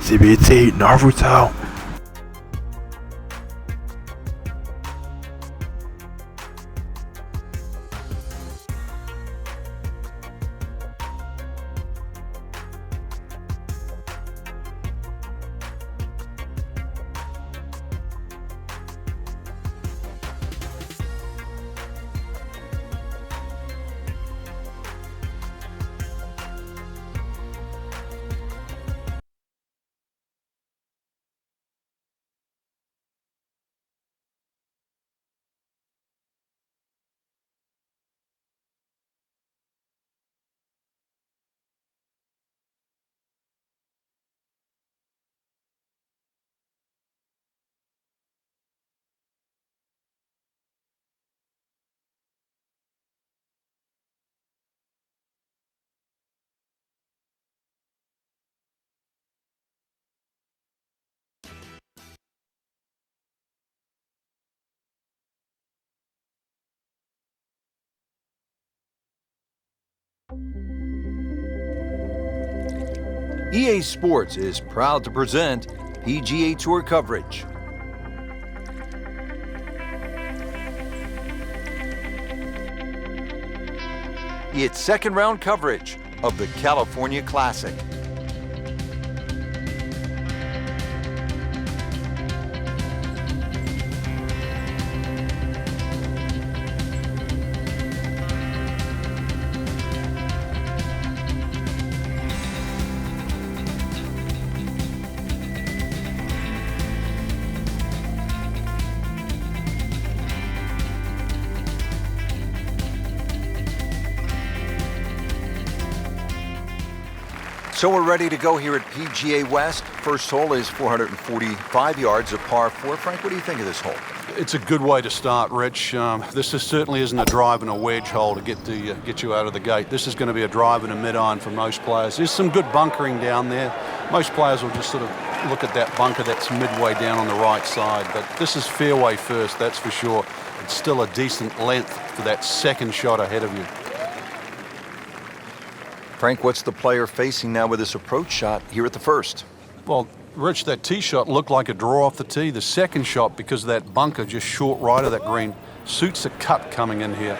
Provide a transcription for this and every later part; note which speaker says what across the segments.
Speaker 1: CBT Naruto.
Speaker 2: EA Sports is proud to present PGA Tour coverage. It's second round coverage of the California Classic. So we're ready to go here at PGA West. First hole is 445 yards of par 4. Frank, what do you think of this hole?
Speaker 3: It's a good way to start, Rich. Certainly isn't a drive and a wedge hole to get you out of the gate. This is going to be a drive and a mid-iron for most players. There's some good bunkering down there. Most players will just sort of look at that bunker that's midway down on the right side. But this is fairway first, that's for sure. It's still a decent length for that second shot ahead of you.
Speaker 2: Frank, what's the player facing now with this approach shot here at the first?
Speaker 3: Well, Rich, that tee shot looked like a draw off the tee. The second shot, because of that bunker just short right of that green, suits a cut coming in here.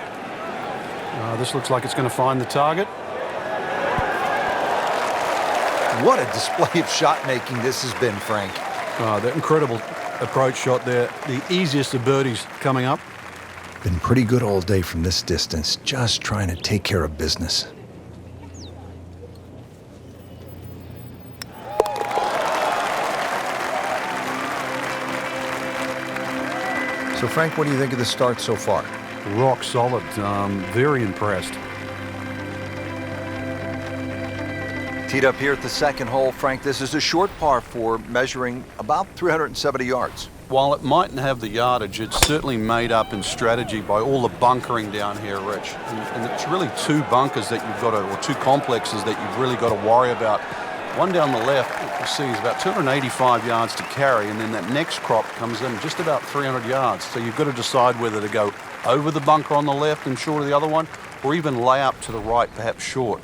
Speaker 3: This looks like it's going to find the target.
Speaker 2: What a display of shot making this has been, Frank.
Speaker 3: That incredible approach shot there. The easiest of birdies coming up.
Speaker 4: Been pretty good all day from this distance, just trying to take care of business.
Speaker 2: So, Frank, what do you think of the start so far?
Speaker 3: Rock solid. Very impressed.
Speaker 2: Teed up here at the second hole, Frank, this is a short par 4 measuring about 370 yards.
Speaker 3: While it mightn't have the yardage, it's certainly made up in strategy by all the bunkering down here, Rich. And it's really two bunkers that you've got to, or two complexes that you've really got to worry about. One down the left, you see, is about 285 yards to carry, and then that next crop comes in just about 300 yards. So you've got to decide whether to go over the bunker on the left and short of the other one, or even lay up to the right, perhaps short.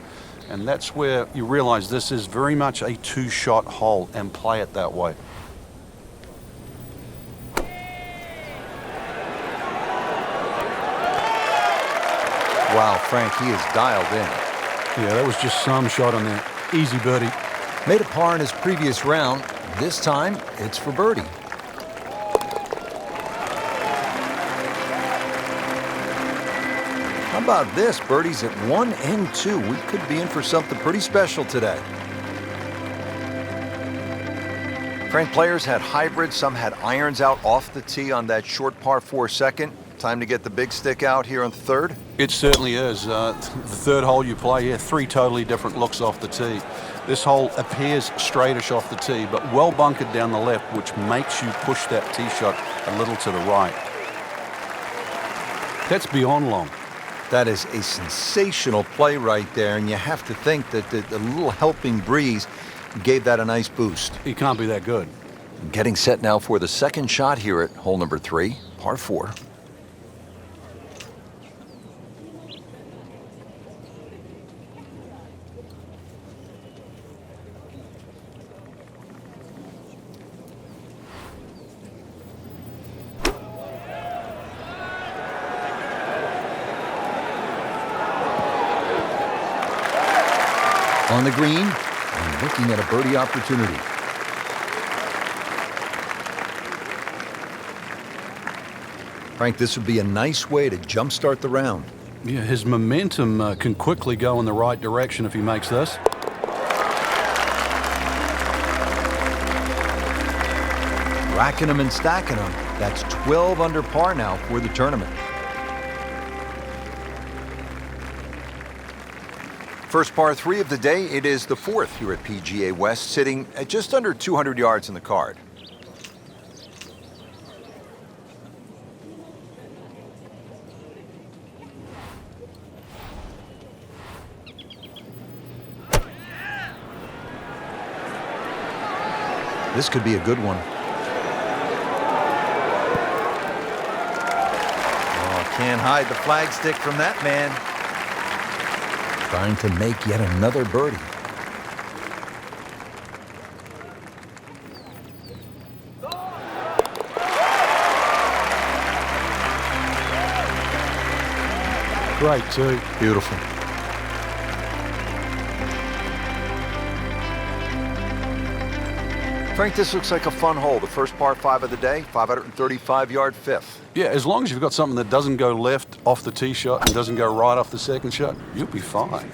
Speaker 3: And that's where you realize this is very much a two-shot hole, and play it that way.
Speaker 2: Wow, Frank, he is dialed in.
Speaker 3: Yeah, that was just some shot on there. Easy birdie.
Speaker 2: Made a par in his previous round. This time, it's for birdie. How about this? Birdies at 1 and 2. We could be in for something pretty special today. Frank, players had hybrids. Some had irons out off the tee on that short par 4 second. Time to get the big stick out here on the third?
Speaker 3: It certainly is. The third hole you play here, 3 totally different looks off the tee. This hole appears straightish off the tee, but well bunkered down the left, which makes you push that tee shot a little to the right. That's beyond long.
Speaker 2: That is a sensational play right there, and you have to think that the little helping breeze gave that a nice boost.
Speaker 3: He can't be that good.
Speaker 2: Getting set now for the second shot here at hole number 3, par 4.
Speaker 4: On the green, and looking at a birdie opportunity. Frank, this would be a nice way to jumpstart the round.
Speaker 3: Yeah, his momentum can quickly go in the right direction if he makes this.
Speaker 4: Racking them and stacking them. That's 12 under par now for the tournament.
Speaker 2: First par 3 of the day, it is the 4th here at PGA West, sitting at just under 200 yards in the card.
Speaker 4: This could be a good one.
Speaker 2: Oh, can't hide the flagstick from that man.
Speaker 4: Trying to make yet another birdie.
Speaker 3: Great, too.
Speaker 4: Beautiful.
Speaker 2: Frank, this looks like a fun hole. The first par 5 of the day, 535-yard fifth.
Speaker 3: Yeah, as long as you've got something that doesn't go left off the tee shot and doesn't go right off the second shot, you'll be fine.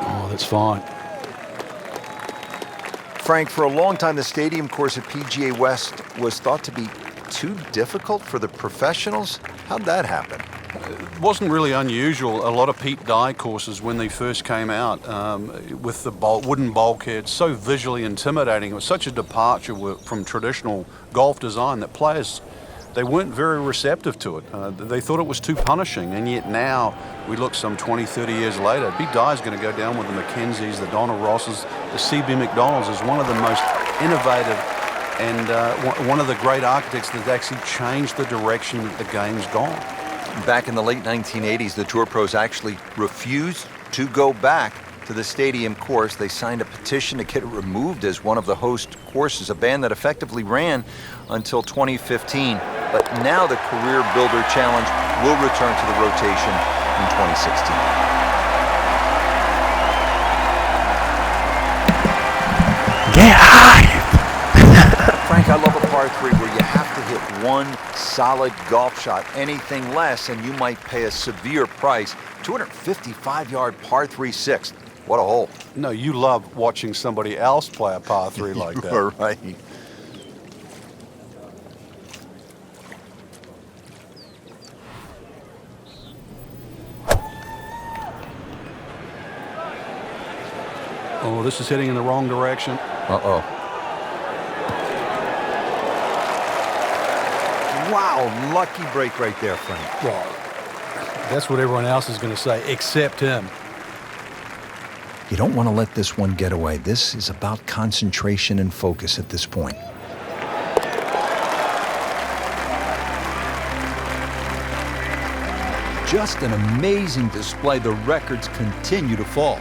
Speaker 3: Oh, that's fine.
Speaker 2: Frank, for a long time, the stadium course at PGA West was thought to be too difficult for the professionals. How'd that happen?
Speaker 3: It wasn't really unusual. A lot of Pete Dye courses, when they first came out, with the wooden bulkheads, so visually intimidating. It was such a departure from traditional golf design that players, they weren't very receptive to it. They thought it was too punishing, and yet now we look some 20, 30 years later, Pete Dye's going to go down with the Mackenzies, the Donald Rosses, the C.B. McDonalds as one of the most innovative and one of the great architects that actually changed the direction that the game's gone.
Speaker 2: Back in the late 1980s, the Tour Pros actually refused to go back to the stadium course. They signed a petition to get it removed as one of the host courses, a ban that effectively ran until 2015. But now the Career Builder Challenge will return to the rotation in 2016.
Speaker 1: Get high!
Speaker 2: Frank, I love a par 3 where you have to hit one solid golf shot. Anything less, and you might pay a severe price. 255-yard par 3 sixth. What a hole.
Speaker 3: No, you love watching somebody else play a par 3 like that.
Speaker 2: You are right.
Speaker 3: Oh, this is heading in the wrong direction.
Speaker 4: Uh-oh.
Speaker 2: Wow, lucky break right there, Frank.
Speaker 3: Well, that's what everyone else is going to say, except him.
Speaker 4: You don't want to let this one get away. This is about concentration and focus at this point. Just an amazing display. The records continue to fall.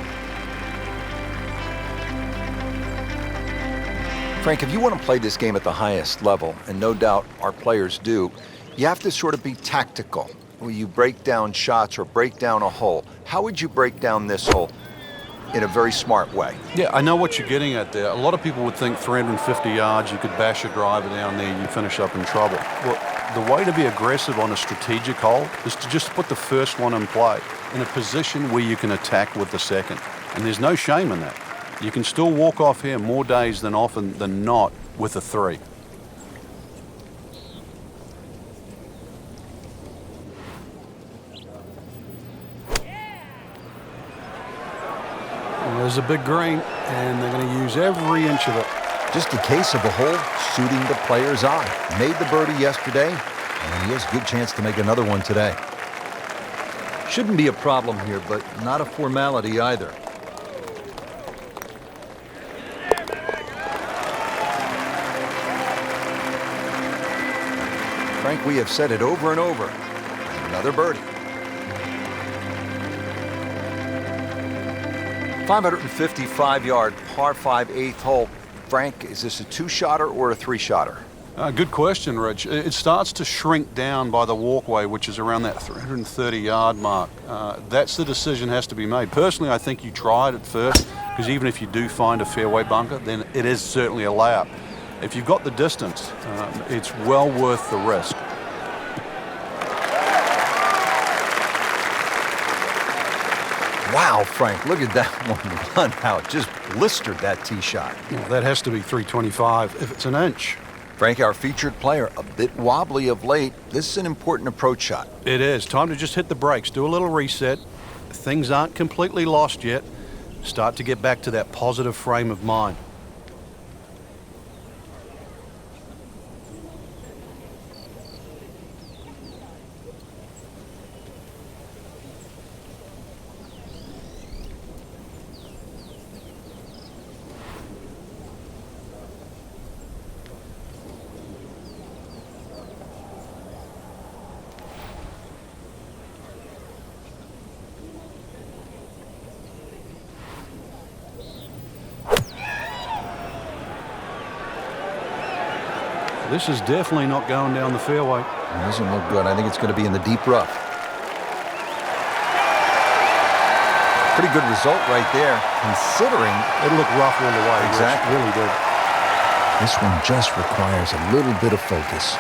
Speaker 2: Frank, if you want to play this game at the highest level, and no doubt our players do, you have to sort of be tactical. When you break down shots or break down a hole, how would you break down this hole in a very smart way?
Speaker 3: Yeah, I know what you're getting at there. A lot of people would think 350 yards, you could bash a driver down there, you finish up in trouble. Well, the way to be aggressive on a strategic hole is to just put the first one in play in a position where you can attack with the second. And there's no shame in that. You can still walk off here more days than often than not with a 3. Well, there's a big green, and they're going to use every inch of it.
Speaker 4: Just a case of a hole suiting the player's eye. Made the birdie yesterday, and he has a good chance to make another one today. Shouldn't be a problem here, but not a formality either.
Speaker 2: Frank, we have said it over and over. Another birdie. 555-yard par 5 eighth hole. Frank, is this a 2-shotter or a 3-shotter?
Speaker 3: Good question, Rich. It starts to shrink down by the walkway, which is around that 330-yard mark. That's the decision has to be made. Personally, I think you try it at first, because even if you do find a fairway bunker, then it is certainly a layup. If you've got the distance, it's well worth the risk.
Speaker 4: Wow, Frank, look at that one run out. Just blistered that tee shot.
Speaker 3: Well, that has to be 325 if it's an inch.
Speaker 2: Frank, our featured player, a bit wobbly of late. This is an important approach shot.
Speaker 3: It is. Time to just hit the brakes, do a little reset. Things aren't completely lost yet. Start to get back to that positive frame of mind. This is definitely not going down the fairway.
Speaker 4: It doesn't look good. I think it's going to be in the deep rough. Pretty good result right there, considering
Speaker 3: It looked rough all the way.
Speaker 4: Exactly.
Speaker 3: Rich. It really did.
Speaker 4: this one just requires a little bit of focus.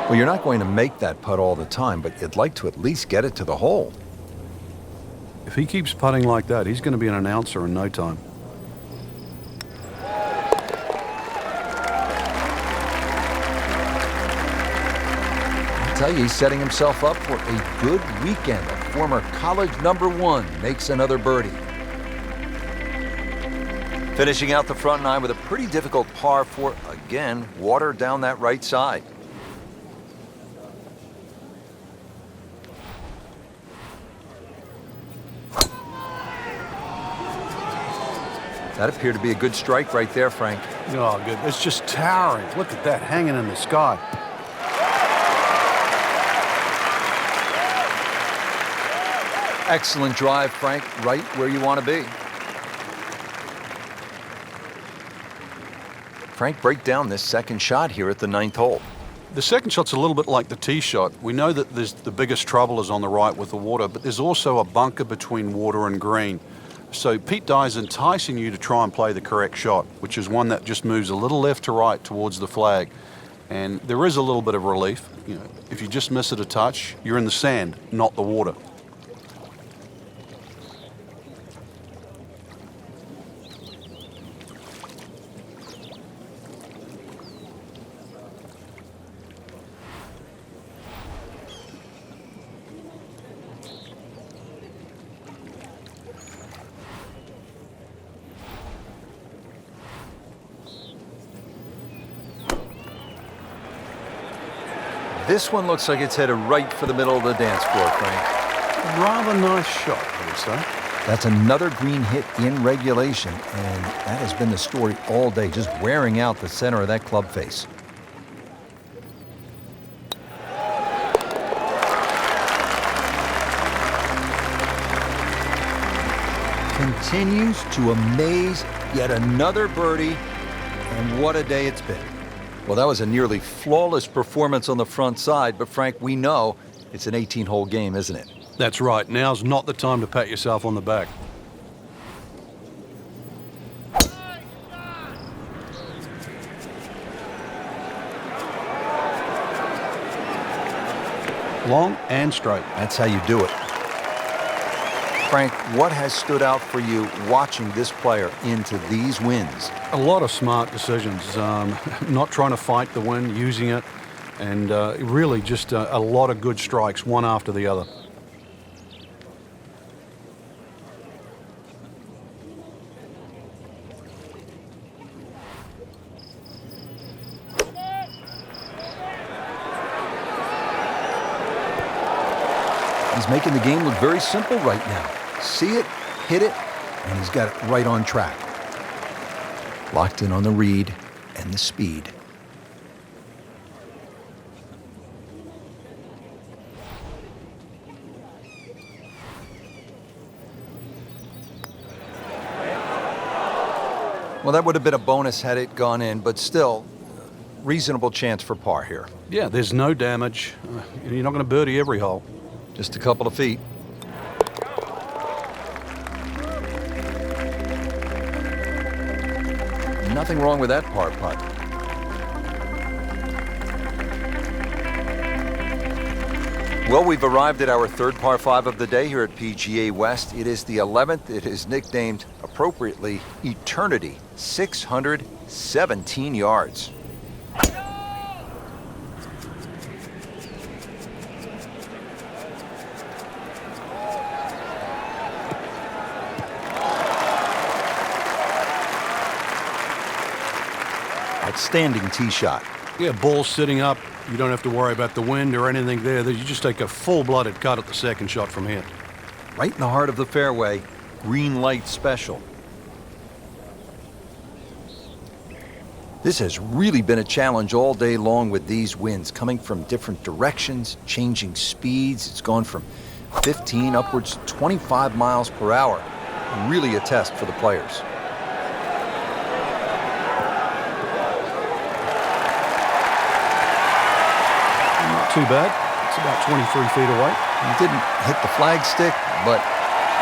Speaker 4: Well, you're not going to make that putt all the time, but you'd like to at least get it to the hole.
Speaker 3: If he keeps putting like that, he's going to be an announcer in no time.
Speaker 4: I tell you, he's setting himself up for a good weekend. A former college #1 makes another birdie.
Speaker 2: Finishing out the front nine with a pretty difficult par 4. Again, water down that right side.
Speaker 4: That appeared to be a good strike right there, Frank.
Speaker 3: Oh, good. It's just towering. Look at that hanging in the sky.
Speaker 4: Excellent drive, Frank, right where you want to be.
Speaker 2: Frank, break down this second shot here at the 9th hole.
Speaker 3: The second shot's a little bit like the tee shot. We know that the biggest trouble is on the right with the water, but there's also a bunker between water and green. So Pete Dye is enticing you to try and play the correct shot, which is one that just moves a little left to right towards the flag. And there is a little bit of relief. You know, if you just miss it a touch, you're in the sand, not the water.
Speaker 4: This one looks like it's headed right for the middle of the dance floor, Frank.
Speaker 3: A rather nice shot, I would say.
Speaker 4: That's another green hit in regulation, and that has been the story all day, just wearing out the center of that club face. Continues to amaze, yet another birdie, and what a day it's been. Well, that was a nearly flawless performance on the front side, but Frank, we know it's an 18-hole game, isn't it?
Speaker 3: That's right. Now's not the time to pat yourself on the back. Long and straight.
Speaker 4: That's how you do it.
Speaker 2: Frank, what has stood out for you watching this player into these wins?
Speaker 3: A lot of smart decisions. Not trying to fight the wind, using it, and really just a lot of good strikes, one after the other.
Speaker 4: He's making the game look very simple right now. See it, hit it, and he's got it right on track. Locked in on the read and the speed. Well, that would have been a bonus had it gone in, but still, reasonable chance for par here.
Speaker 3: Yeah, there's no damage. You're not going to birdie every hole.
Speaker 4: Just a couple of feet. Nothing wrong with that par putt.
Speaker 2: Well, we've arrived at our third par 5 of the day here at PGA West. It is the 11th. It is nicknamed, appropriately, Eternity. 617 yards.
Speaker 4: Outstanding tee shot.
Speaker 3: Yeah, ball sitting up. You don't have to worry about the wind or anything there. You just take a full-blooded cut at the second shot from here.
Speaker 4: Right in the heart of the fairway. Green light special. This has really been a challenge all day long with these winds coming from different directions, changing speeds. It's gone from 15 upwards to 25 miles per hour. Really a test for the players.
Speaker 3: Not too bad. It's about 23 feet away.
Speaker 4: He didn't hit the flagstick, but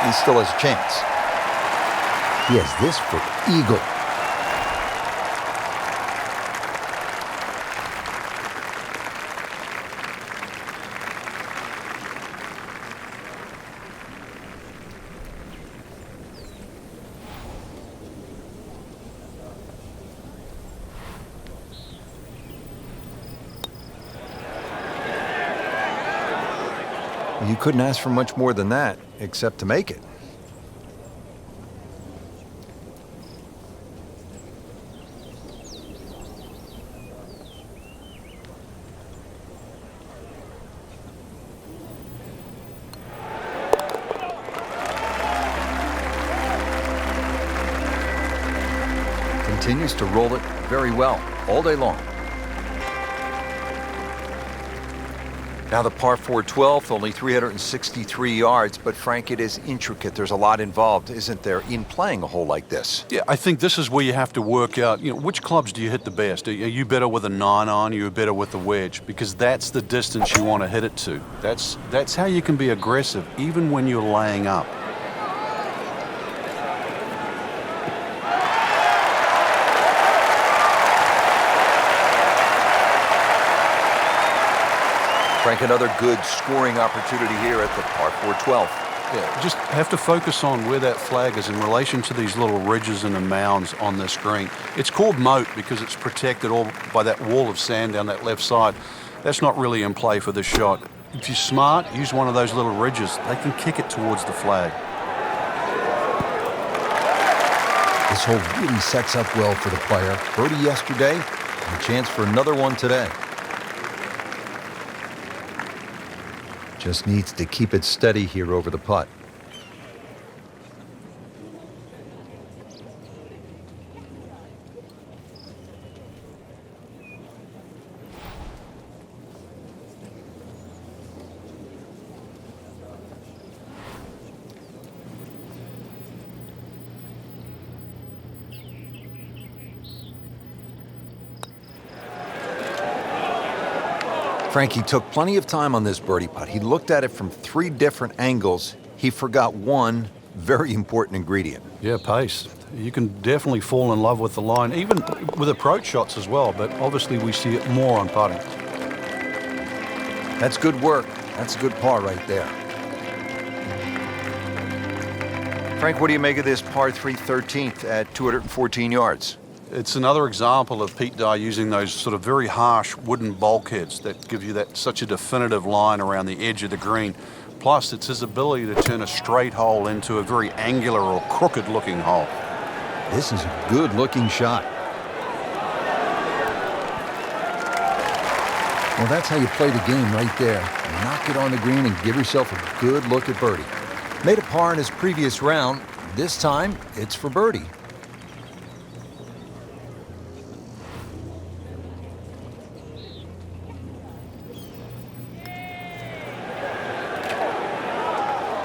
Speaker 4: he still has a chance. He has this for eagle. You couldn't ask for much more than that, except to make it. Continues to roll it very well all day long.
Speaker 2: Now the par 4 12th, only 363 yards, but Frank, it is intricate. There's a lot involved, isn't there, in playing a hole like this?
Speaker 3: Yeah, I think this is where you have to work out, which clubs do you hit the best? Are you better with a 9-iron? Are you better with the wedge? Because that's the distance you want to hit it to. That's how you can be aggressive, even when you're laying up.
Speaker 2: Frank, another good scoring opportunity here at the par 4 12th.
Speaker 3: Yeah, just have to focus on where that flag is in relation to these little ridges and the mounds on this green. It's called moat because it's protected all by that wall of sand down that left side. That's not really in play for this shot. If you're smart, use one of those little ridges. They can kick it towards the flag.
Speaker 4: This hole really sets up well for the player. Birdie yesterday, and a chance for another one today. Just needs to keep it steady here over the putt. Frankie took plenty of time on this birdie putt. He looked at it from 3 different angles. He forgot one very important ingredient.
Speaker 3: Yeah, pace. You can definitely fall in love with the line, even with approach shots as well, but obviously we see it more on putting.
Speaker 4: That's good work. That's a good par right there.
Speaker 2: Frank, what do you make of this par 3 13th at 214 yards?
Speaker 3: It's another example of Pete Dye using those sort of very harsh wooden bulkheads that give you that such a definitive line around the edge of the green. Plus, it's his ability to turn a straight hole into a very angular or crooked-looking hole.
Speaker 4: This is a good-looking shot. Well, that's how you play the game right there. Knock it on the green and give yourself a good look at birdie. Made a par in his previous round. This time, it's for birdie.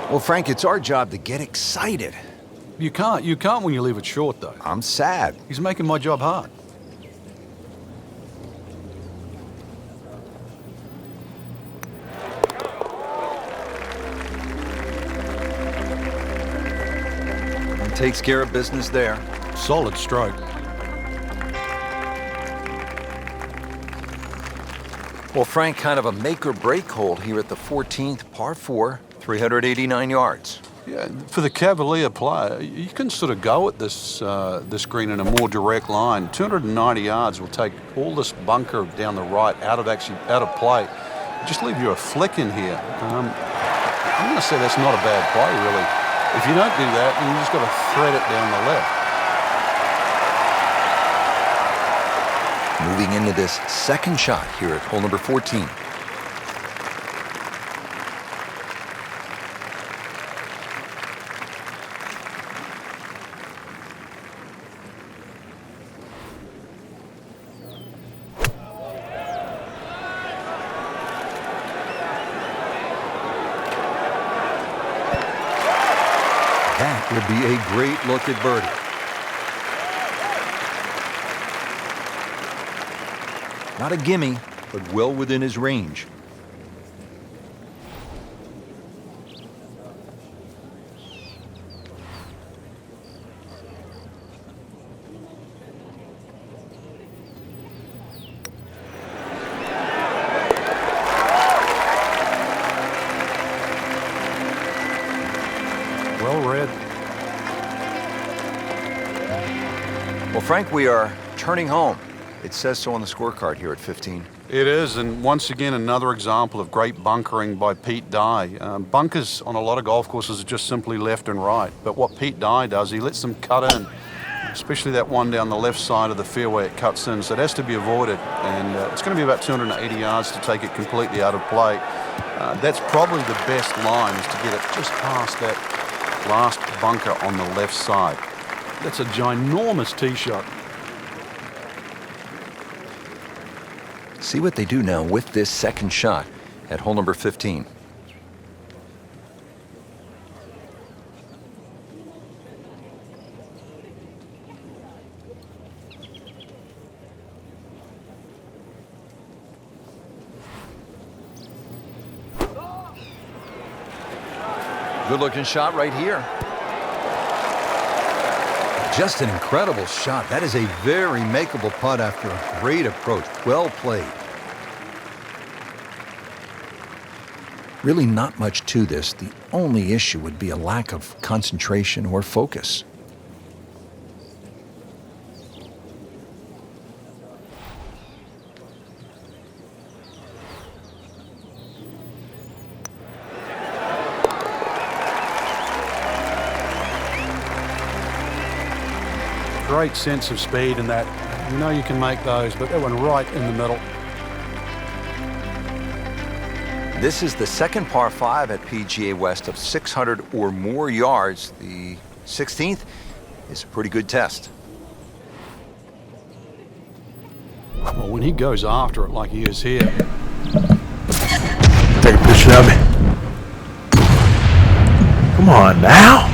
Speaker 2: Well, Frank, it's our job to get excited.
Speaker 3: You can't when you leave it short, though.
Speaker 2: I'm sad.
Speaker 3: He's making my job hard.
Speaker 2: He takes care of business there.
Speaker 3: Solid stroke.
Speaker 2: Well, Frank, kind of a make-or-break hole here at the 14th, par 4, 389 yards.
Speaker 3: Yeah, for the Cavalier player, you can sort of go at this green in a more direct line. 290 yards will take all this bunker down the right out of play. Just leave you a flick in here. I'm going to say that's not a bad play, really. If you don't do that, then you just got to thread it down the left.
Speaker 2: Moving into this second shot here at hole number 14.
Speaker 4: That will be a great look at birdie. Not a gimme, but well within his range.
Speaker 3: Well read.
Speaker 2: Well, Frank, we are turning home. It says so on the scorecard here at 15.
Speaker 3: It is, and once again, another example of great bunkering by Pete Dye. Bunkers on a lot of golf courses are just simply left and right, but what Pete Dye does, he lets them cut in, especially that one down the left side of the fairway it cuts in, so it has to be avoided, and it's going to be about 280 yards to take it completely out of play. That's probably the best line, is to get it just past that last bunker on the left side. That's a ginormous tee shot.
Speaker 2: See what they do now with this second shot at hole number 15. Good looking shot right here.
Speaker 4: Just an incredible shot. That is a very makeable putt after a great approach. Well played.
Speaker 2: Really not much to this. The only issue would be a lack of concentration or focus.
Speaker 3: Great sense of speed in that. You know you can make those, but that one right in the middle.
Speaker 2: This is the second par 5 at PGA West of 600 or more yards. The 16th is a pretty good test.
Speaker 3: Well, when he goes after it like he is here.
Speaker 1: Take a picture of me. Come on now.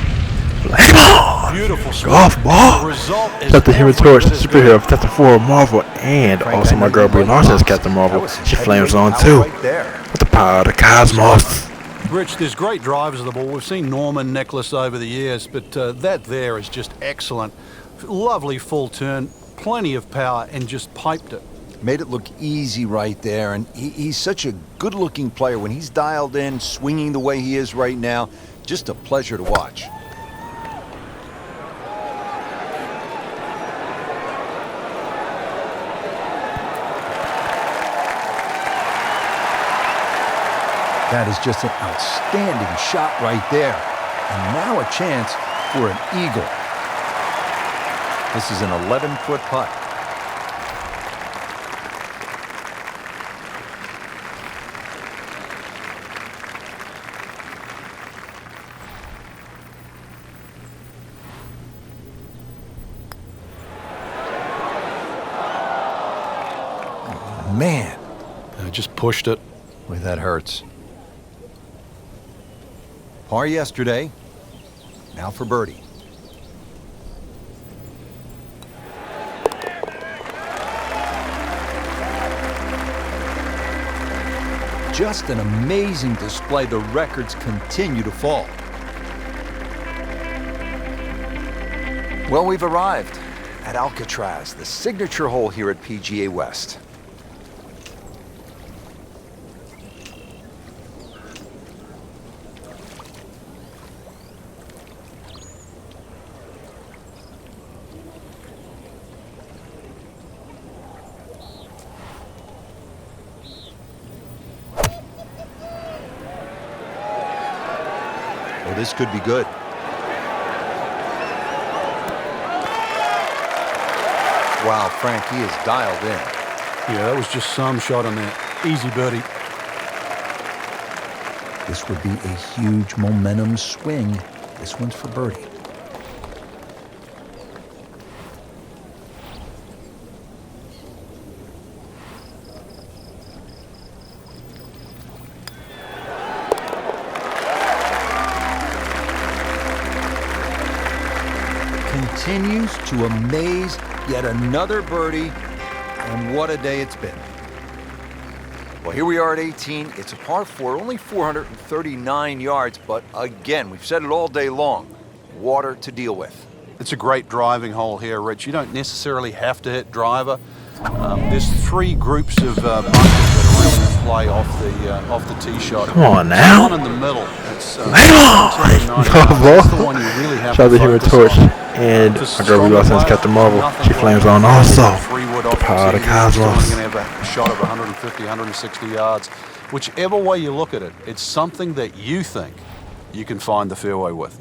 Speaker 1: Come on.
Speaker 3: Beautiful swing.
Speaker 1: Golf ball.
Speaker 3: The result is
Speaker 1: Captain Human
Speaker 3: every
Speaker 1: Torch,
Speaker 3: bit as
Speaker 1: superhero
Speaker 3: good.
Speaker 1: of Captain 4 Marvel, and also my girl Brie Larson is Captain Marvel. She flames on too.
Speaker 2: Right there.
Speaker 1: With the power of the cosmos.
Speaker 3: Rich, there's great drivers of the ball. We've seen Norman, Nicholas over the years, but that there is just excellent. Lovely full turn, plenty of power, and just piped it.
Speaker 2: Made it look easy right there, and he's such a good-looking player. When he's dialed in, swinging the way he is right now, just a pleasure to watch.
Speaker 4: That is just an outstanding shot right there. And now a chance for an eagle.
Speaker 2: This is an 11-foot putt.
Speaker 4: Man,
Speaker 3: Just pushed it.
Speaker 2: Boy, that hurts.
Speaker 4: Par yesterday. Now for birdie. Just an amazing display. The records continue to fall.
Speaker 2: Well, we've arrived at Alcatraz, the signature hole here at PGA West.
Speaker 4: Well, this could be good. Wow, Frank, he is dialed in.
Speaker 3: Yeah, that was just some shot on there. Easy birdie.
Speaker 4: This would be a huge momentum swing. This one's for birdie. Continues to amaze. Yet another birdie, and what a day it's been.
Speaker 2: Well, here we are at 18. It's a par 4, only 439 yards, but again, we've said it all day long, water to deal with.
Speaker 3: It's a great driving hole here, Rich. You don't necessarily have to hit driver. There's three groups of bunkers that are really in play off the tee shot.
Speaker 1: Come on now.
Speaker 3: One in the middle. It's
Speaker 1: Hang on.
Speaker 3: That's the one you really have
Speaker 1: Shout out
Speaker 3: to
Speaker 1: to Human
Speaker 3: focus
Speaker 1: Torch.
Speaker 3: on.
Speaker 1: And
Speaker 3: Just
Speaker 1: my girl we lost since Captain Marvel. She flames on also. The power of the cosmos.
Speaker 3: Going to have a shot of 150, 160 yards. Whichever way you look at it, it's something that you think you can find the fairway with.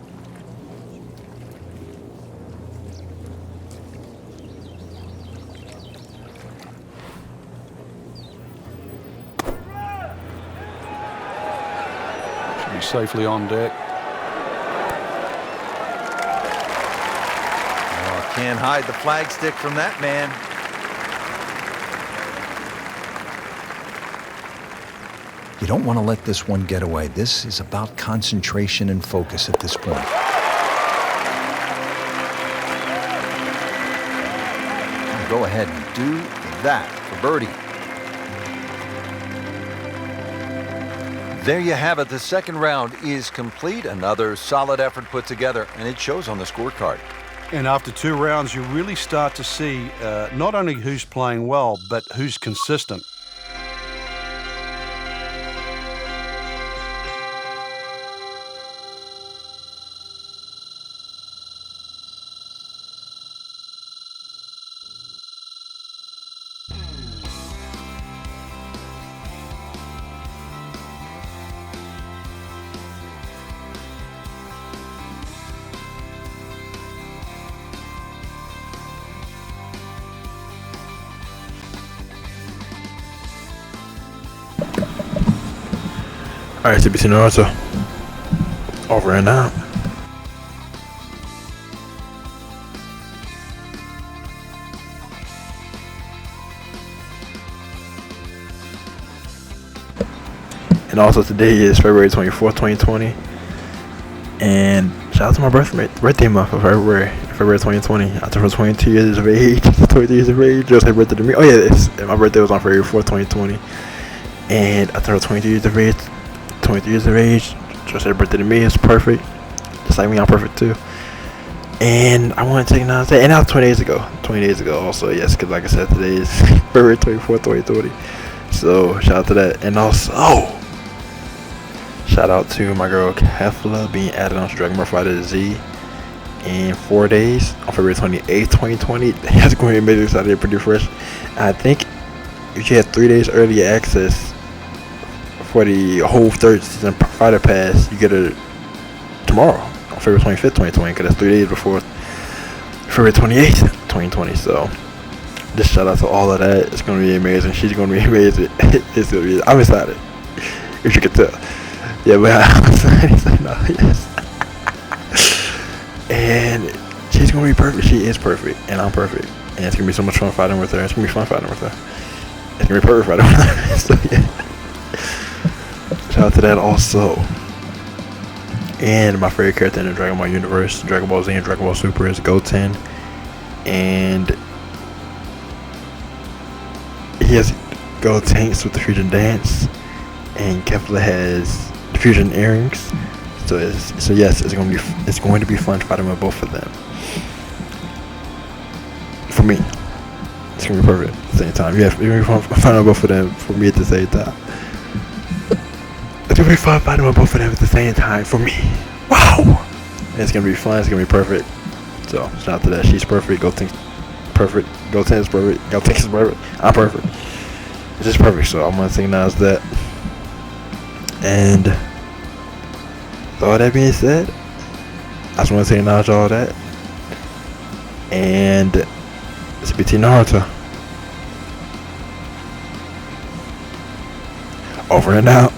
Speaker 3: Should be safely on deck.
Speaker 4: Can't hide the flagstick from that man. You don't want to let this one get away. This is about concentration and focus at this point. Go ahead and do that for birdie.
Speaker 2: There you have it. The second round is complete. Another solid effort put together, and it shows on the scorecard.
Speaker 3: And after 2 rounds, you really start to see not only who's playing well, but who's consistent.
Speaker 1: Alright, CBC Naruto. Over and out. And also today is February 24th, 2020. And shout out to my birthday month of February 2020. I turned 22 years of age. 22 years of age. Just had birthday to me. Oh yeah, my birthday was on February 4th, 2020. And I turned 22 years of age. 23 years of age. Just had birthday to me. It's perfect. Just like me, I'm perfect too. And I want to take another day. And that was 20 days ago. 20 days ago also, yes, because like I said, today is February 24th, 2020. So shout out to that. And also, shout out to my girl Kefla being added on to Dragon Ball Fighter Z in 4 days on February 28th, 2020. That's going to be amazing. Saturday, pretty fresh. I think if you had 3 days early access for the whole third season fighter pass, you get it tomorrow on February 25th, 2020, because that's 3 days before February 28th, 2020. So just shout out to all of that. It's going to be amazing. She's going to be amazing. It's going to be, I'm excited, if you can tell. Yeah, but I'm excited. No, yes. And she's going to be perfect. She is perfect, and I'm perfect. And it's going to be so much fun fighting with her. It's going to be fun fighting with her. It's going to be perfect fighting with her. So yeah. Shout out to that also. And my favorite character in the Dragon Ball universe, Dragon Ball Z and Dragon Ball Super, is Goten. And he has Gotenks with the fusion dance, and Kefla has the fusion earrings. So yes, it's going to be fun fighting with both of them. For me, it's gonna be perfect at the same time. Yeah, it's gonna be fun fighting with both of them for me at the same time. It's gonna be fun fighting with both of them at the same time for me. Wow! It's gonna be fun. It's gonna be perfect. So shout out to that. She's perfect. Gotenks perfect. Goten is perfect. Gotenks is perfect. I'm perfect. It's just perfect. So I'm gonna acknowledge that. And with all that being said, I just want to acknowledge all that. And it's BT Naruto. Over and out.